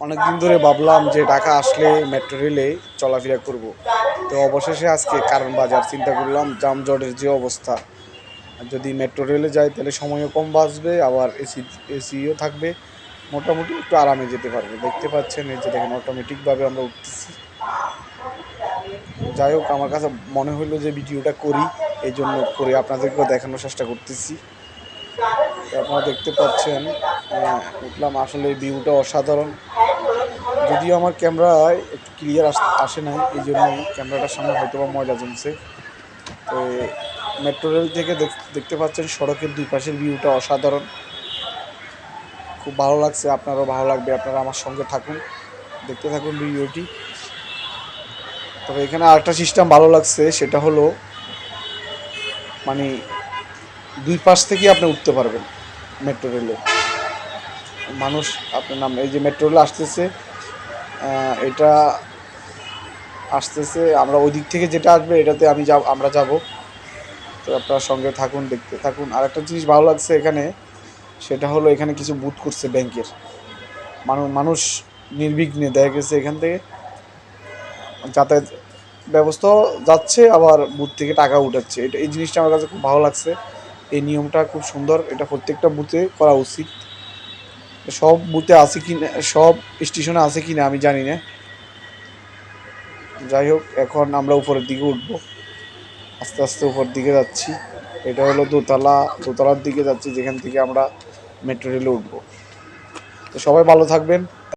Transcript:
অনেকদিন ধরে ভাবলাম যে ঢাকা আসলে মেট্রো রেলে চলাফেরা করব। তো অবশেষে আজকে কারণ বাজার চিন্তা করলাম, যানজটের যে অবস্থা, যদি মেট্রো রেলে যাই তাহলে সময়ও কম বাঁচবে, আবার এসিও থাকবে, মোটামুটি একটু আরামে যেতে পারবো। দেখতে পাচ্ছেন, এই যে দেখেন অটোমেটিকভাবে আমরা উঠতেছি। যাই হোক, আমার কাছে মনে হলো যে ভিডিওটা করি, এই জন্য করে আপনাদেরকেও দেখানোর চেষ্টা করতেছি। তো আপনারা দেখতে পাচ্ছেন, উঠলাম। আসলে ভিউটা অসাধারণ। যদিও আমার ক্যামেরায় একটু ক্লিয়ার আসে নাই, এই জন্যই ক্যামেরাটার সামনে হয়তো বা ময়লা জমছে। তো মেট্রো রেল থেকে দেখতে পাচ্ছেন সড়কের দুই পাশের ভিউটা অসাধারণ, খুব ভালো লাগছে। আপনারাও ভালো লাগবে, আপনারা আমার সঙ্গে থাকুন, দেখতে থাকুন ভিডিওটি। তবে এখানে আরেকটা সিস্টেম ভালো লাগছে, সেটা হলো মানে দুই পাশ থেকে আপনি উঠতে পারবেন মেট্রো রেলে। মানুষ আপনার নাম, এই যে মেট্রো রেল আসতেছে, এটা আসতেছে, আমরা ওই দিক থেকে যেটা আসবে এটাতে আমরা যাব। তো আপনার সঙ্গে থাকুন, দেখতে থাকুন। আর একটা জিনিস ভালো লাগছে এখানে, সেটা হলো এখানে কিছু বুথ করছে ব্যাংকের। মানুষ নির্বিঘ্নে দেখা গেছে এখান থেকে যাতায়াত ব্যবস্থাও যাচ্ছে, আবার বুথ থেকে টাকা উঠাচ্ছে। এটা, এই জিনিসটা আমার কাছে খুব ভালো লাগছে। এই নিয়মটা খুব সুন্দর, এটা প্রত্যেকটা বুথে করা উচিত। সব বুথে আছে কি না, সব স্টেশনে আছে কি না আমি জানি না। যাই হোক, এখন আমরা উপরের দিকে উঠবো, আস্তে আস্তে উপর দিকে যাচ্ছি। এটা হলো দোতলার দিকে যাচ্ছি, যেখান থেকে আমরা মেট্রো রেলে উঠবো। তো সবাই ভালো থাকবেন।